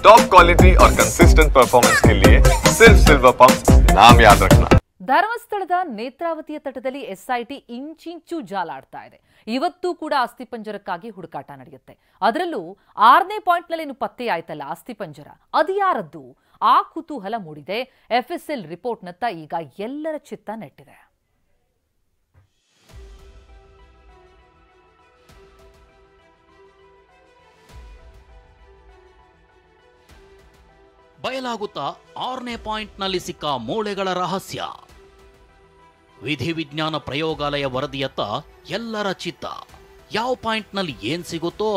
Top quality और consistent performance के लिए सिर्फ सिल्वर पंप नाम याद रखना। ಧರ್ಮಸ್ಥಳದ ನೇತ್ರಾವತಿಯ ತಟದಲ್ಲಿ ಎಸ್ಐಟಿ ಇಂಚಿಂಚು ಜಾಲಾಡ್ತಾ ಇದೆ. ಇವತ್ತು ಕೂಡ ಅಸ್ಥಿಪಂಜರಕ್ಕಾಗಿ ಹುಡುಕಾಟ ನಡೆಯುತ್ತೆ. ಅದರಲ್ಲೂ 6ನೇ ಪಾಯಿಂಟ್ನಲ್ಲಿ ಪತ್ತೆಯಾಯ್ತಲ್ಲ ಅಸ್ಥಿಪಂಜರ, ಅದು ಯಾರದ್ದು? ಆ ಕುತೂಹಲ ಮೂಡಿದೆ. ಎಫ್ಎಸ್ಎಲ್ ರಿಪೋರ್ಟ್ನತ್ತ ಈಗ ಎಲ್ಲರ ಚಿತ್ತ ನೆಟ್ಟಿದೆ. ಬಯಲಾಗುತ್ತಾ 6ನೇ ಪಾಯಿಂಟ್ನಲ್ಲಿ ಸಿಕ್ಕ ಮೂಳೆಗಳ ರಹಸ್ಯ. ವಿಧಿವಿಜ್ಞಾನ ಪ್ರಯೋಗಾಲಯ ವರದಿಯತ್ತ ಎಲ್ಲರ ಚಿತ್ತ. ಯಾವ ಪಾಯಿಂಟ್ನಲ್ಲಿ ಏನ್ ಸಿಗುತ್ತೋ,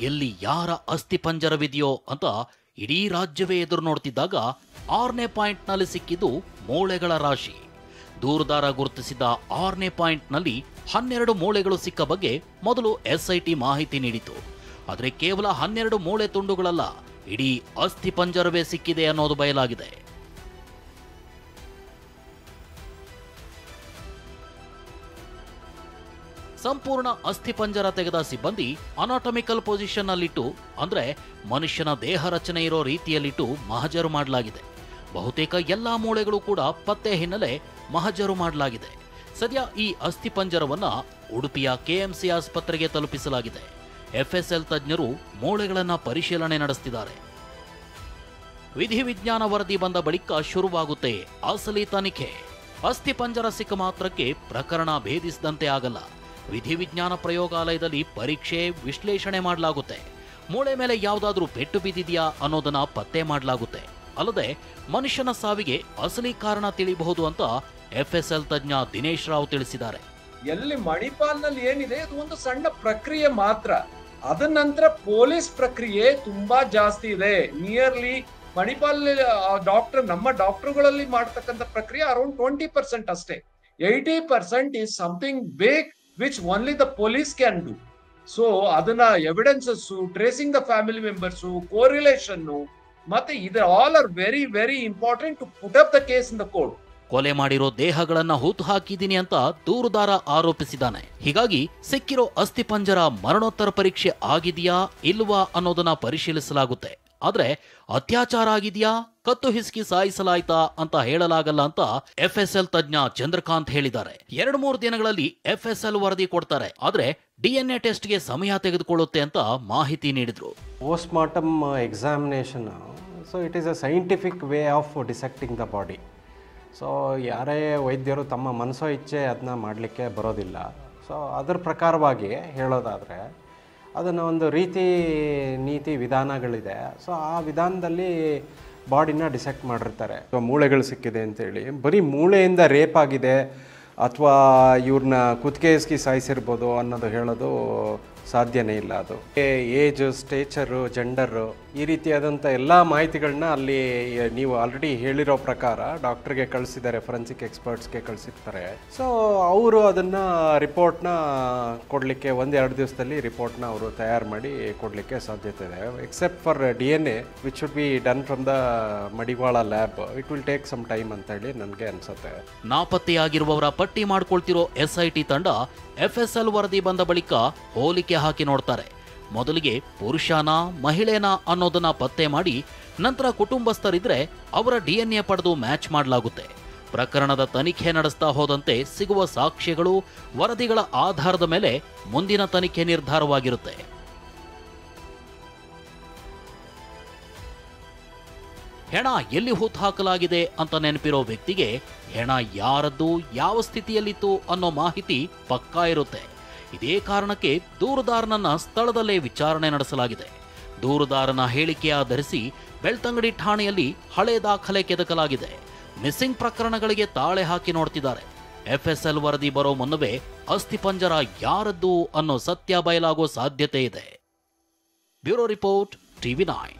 ಎಲ್ಲಿ ಯಾರ ಅಸ್ಥಿಪಂಜರವಿದೆಯೋ ಅಂತ ಇಡೀ ರಾಜ್ಯವೇ ಎದುರು ನೋಡ್ತಿದ್ದಾಗ 6ನೇ ಪಾಯಿಂಟ್ನಲ್ಲಿ ಸಿಕ್ಕಿದ್ದು ಮೂಳೆಗಳ ರಾಶಿ. ದೂರದಾರ ಗುರುತಿಸಿದ 6ನೇ ಪಾಯಿಂಟ್ನಲ್ಲಿ 12 ಮೂಳೆಗಳು ಸಿಕ್ಕ ಬಗ್ಗೆ ಮೊದಲು ಎಸ್ಐಟಿ ಮಾಹಿತಿ ನೀಡಿತು. ಆದರೆ ಕೇವಲ 12 ಮೂಳೆ ತುಂಡುಗಳಲ್ಲ, ಇಡೀ ಅಸ್ಥಿಪಂಜರವೇ ಸಿಕ್ಕಿದೆ ಅನ್ನೋದು ಬಯಲಾಗಿದೆ. ಸಂಪೂರ್ಣ ಅಸ್ಥಿಪಂಜರ ತೆಗೆದ ಸಿಬ್ಬಂದಿ ಅನಾಟಮಿಕಲ್ ಪೊಸಿಷನ್ ಅಲ್ಲಿಟ್ಟು, ಅಂದ್ರೆ ಮನುಷ್ಯನ ದೇಹ ರಚನೆ ಇರೋ ರೀತಿಯಲ್ಲಿಟ್ಟು ಮಹಜರು ಮಾಡಲಾಗಿದೆ. ಬಹುತೇಕ ಎಲ್ಲಾ ಮೂಳೆಗಳು ಕೂಡ ಪತ್ತೆ ಹಿನ್ನೆಲೆ ಮಹಜರು ಮಾಡಲಾಗಿದೆ. ಸದ್ಯ ಈ ಅಸ್ಥಿಪಂಜರವನ್ನ ಉಡುಪಿಯ ಕೆಎಂಸಿ ಆಸ್ಪತ್ರೆಗೆ ತಲುಪಿಸಲಾಗಿದೆ. ಎಫ್ಎಸ್ಎಲ್ ತಜ್ಞರು ಮೂಳೆಗಳನ್ನ ಪರಿಶೀಲನೆ ನಡೆಸುತ್ತಿದ್ದಾರೆ. ವಿಧಿವಿಜ್ಞಾನ ವರದಿ ಬಂದ ಬಳಿಕ ಶುರುವಾಗುತ್ತೆ ಅಸಲಿ ತನಿಖೆ. ಅಸ್ಥಿಪಂಜರ ಸಿಕ್ಕ ಮಾತ್ರಕ್ಕೆ ಪ್ರಕರಣ ಭೇದಿಸಿದಂತೆ ಆಗಲ್ಲ. ವಿಧಿವಿಜ್ಞಾನ ಪ್ರಯೋಗಾಲಯದಲ್ಲಿ ಪರೀಕ್ಷೆ, ವಿಶ್ಲೇಷಣೆ ಮಾಡಲಾಗುತ್ತೆ. ಮೂಳೆ ಮೇಲೆ ಯಾವುದಾದ್ರೂ ಪೆಟ್ಟು ಬಿದ್ದಿದೆಯಾ ಅನ್ನೋದನ್ನ ಪತ್ತೆ ಮಾಡಲಾಗುತ್ತೆ. ಅಲ್ಲದೆ ಮನುಷ್ಯನ ಸಾವಿಗೆ ಅಸಲಿ ಕಾರಣ ತಿಳಿಯಬಹುದು ಅಂತ ಎಫ್ಎಸ್ಎಲ್ ತಜ್ಞ ದಿನೇಶ್ ರಾವ್ ತಿಳಿಸಿದ್ದಾರೆ. ಎಲ್ಲಿ ಮಣಿಪಾಲ್ನಲ್ಲಿ ಏನಿದೆ ಅದು ಒಂದು ಸಣ್ಣ ಪ್ರಕ್ರಿಯೆ ಮಾತ್ರ. ಅದ ನಂತರ ಪೊಲೀಸ್ ಪ್ರಕ್ರಿಯೆ ತುಂಬಾ ಜಾಸ್ತಿ ಇದೆ. ನಿಯರ್ಲಿ ಮಣಿಪಾಲ್ ಡಾಕ್ಟರ್, ನಮ್ಮ ಡಾಕ್ಟರ್ಗಳಲ್ಲಿ ಮಾಡ್ತಕ್ಕಂಥ ಪ್ರಕ್ರಿಯೆ ಅರೌಂಡ್ 20% ಅಷ್ಟೇ. 80% is something big which only the police can do. So ಅದನ್ನ evidences, tracing the family members, correlation, ಮತ್ತೆ ಇದು all are very very important to put up the case in the court. ಕೊಲೆ ಮಾಡಿರೋ ದೇಹಗಳನ್ನ ಹೂತು ಹಾಕಿದ್ದೀನಿ ಅಂತ ದೂರುದಾರ ಆರೋಪಿಸಿದ್ದಾನೆ. ಹೀಗಾಗಿ ಸಿಕ್ಕಿರೋ ಅಸ್ಥಿಪಂಜರ ಮರಣೋತ್ತರ ಪರೀಕ್ಷೆ ಆಗಿದೆಯಾ ಇಲ್ವಾ ಅನ್ನೋದನ್ನ ಪರಿಶೀಲಿಸಲಾಗುತ್ತೆ. ಆದ್ರೆ ಅತ್ಯಾಚಾರ ಆಗಿದೆಯಾ, ಕತ್ತು ಹಿಸುಕಿ ಸಾಯಿಸಲಾಯ್ತಾ ಅಂತ ಹೇಳಲಾಗಲ್ಲ ಅಂತ ಎಫ್ಎಸ್ಎಲ್ ತಜ್ಞ ಚಂದ್ರಕಾಂತ್ ಹೇಳಿದ್ದಾರೆ. 2-3 ದಿನಗಳಲ್ಲಿ ಎಫ್ಎಸ್ಎಲ್ ವರದಿ ಕೊಡ್ತಾರೆ. ಆದ್ರೆ ಡಿಎನ್ಎ ಟೆಸ್ಟ್ಗೆ ಸಮಯ ತೆಗೆದುಕೊಳ್ಳುತ್ತೆ ಅಂತ ಮಾಹಿತಿ ನೀಡಿದ್ರು. Post mortem examination, so it is a scientific way of dissecting the body. So ಯಾರೇ ವೈದ್ಯರು ತಮ್ಮ ಮನಸೋ ಇಚ್ಛೆ ಅದನ್ನ ಮಾಡಲಿಕ್ಕೆ ಬರೋದಿಲ್ಲ. ಸೊ ಅದರ ಪ್ರಕಾರವಾಗಿ ಹೇಳೋದಾದರೆ ಅದನ್ನು ಒಂದು ನೀತಿ ವಿಧಾನಗಳಿದೆ. ಸೊ ಆ ವಿಧಾನದಲ್ಲಿ ಬಾಡಿನ ಡಿಸೆಕ್ಟ್ ಮಾಡಿರ್ತಾರೆ. ಸೊ ಮೂಳೆಗಳು ಸಿಕ್ಕಿದೆ ಅಂತೇಳಿ ಬರೀ ಮೂಳೆಯಿಂದ ರೇಪ್ ಆಗಿದೆ ಅಥವಾ ಇವ್ರನ್ನ ಕುತ್ತಿಗೆ ಸಾಯಿಸಿರ್ಬೋದು ಅನ್ನೋದು ಹೇಳೋದು ಸಾಧ್ಯನೇ ಇಲ್ಲ. ಅದು ಏಜ್, ಸ್ಟೇಚರು, ಜೆಂಡರು, ಈ ರೀತಿಯಾದಂಥ ಎಲ್ಲ ಮಾಹಿತಿಗಳನ್ನ ಅಲ್ಲಿ ನೀವು ಆಲ್ರೆಡಿ ಹೇಳಿರೋ ಪ್ರಕಾರ ಡಾಕ್ಟ್ರಿಗೆ ಕಳಿಸಿದ್ದಾರೆ, ಫೊರೆನ್ಸಿಕ್ ಎಕ್ಸ್ಪರ್ಟ್ಸ್ಗೆ ಕಳಿಸಿರ್ತಾರೆ. ಸೊ ಅವರು ಅದನ್ನು ರಿಪೋರ್ಟ್ನ ಕೊಡಲಿಕ್ಕೆ 1-2 ದಿವಸದಲ್ಲಿ ರಿಪೋರ್ಟ್ನ ಅವರು ತಯಾರು ಮಾಡಿ ಕೊಡಲಿಕ್ಕೆ ಸಾಧ್ಯತೆ ಇದೆ. Except for DNA which should be done from the Madiwala lab, it will take some time ಅಂತ ಹೇಳಿ ನನಗೆ ಅನ್ಸುತ್ತೆ. ನಾಪತ್ತೆಯಾಗಿರುವವರ ಪಟ್ಟಿ ಮಾಡ್ಕೊಳ್ತಿರೋ ಎಸ್ಐಟಿ ತಂಡ ಎಫ್ಎಸ್ಎಲ್ ವರದಿ ಬಂದ ಬಳಿಕ ಹೋಲಿಕೆ ಹಾಕಿ ನೋಡ್ತಾರೆ. ಮೊದಲಿಗೆ ಪುರುಷನ, ಮಹಿಳೆನ ಅನ್ನೋದನ್ನ ಪತ್ತೆ ಮಾಡಿ ನಂತರ ಕುಟುಂಬಸ್ಥರಿದ್ರೆ ಅವರ DNA ಪಡೆದು ಮ್ಯಾಚ್ ಮಾಡಲಾಗುತ್ತೆ. ಪ್ರಕರಣದ ತನಿಖೆ ನಡೆಸ್ತಾ ಹೋದಂತೆ ಸಿಗುವ ಸಾಕ್ಷ್ಯಗಳು, ವರದಿಗಳ ಆಧಾರದ ಮೇಲೆ ಮುಂದಿನ ತನಿಖೆ ನಿರ್ಧಾರವಾಗಿರುತ್ತೆ. ಹೆಣ ಎಲ್ಲಿ ಹೂತು ಹಾಕಲಾಗಿದೆ ಅಂತ ನೆನಪಿರೋ ವ್ಯಕ್ತಿಗೆ ಹೆಣ ಯಾರದ್ದು, ಯಾವ ಸ್ಥಿತಿಯಲ್ಲಿತ್ತು ಅನ್ನೋ ಮಾಹಿತಿ ಪಕ್ಕಾ ಇರುತ್ತೆ. ಇದೇ ಕಾರಣಕ್ಕೆ ದೂರುದಾರನನ್ನ ಸ್ಥಳದಲ್ಲೇ ವಿಚಾರಣೆ ನಡೆಸಲಾಗಿದೆ. ದೂರುದಾರನ ಹೇಳಿಕೆ ಆಧರಿಸಿ ಬೆಳ್ತಂಗಡಿ ಠಾಣೆಯಲ್ಲಿ ಹಳೆ ದಾಖಲೆ ಕೆದಕಲಾಗಿದೆ. ಮಿಸ್ಸಿಂಗ್ ಪ್ರಕರಣಗಳಿಗೆ ತಾಳೆ ಹಾಕಿ ನೋಡ್ತಿದ್ದಾರೆ. ಎಫ್ಎಸ್ಎಲ್ ವರದಿ ಬರೋ ಮುನ್ನವೇ ಅಸ್ಥಿಪಂಜರ ಯಾರದ್ದು ಅನ್ನೋ ಸತ್ಯ ಬಯಲಾಗೋ ಸಾಧ್ಯತೆ ಇದೆ. Bureau report, TV9.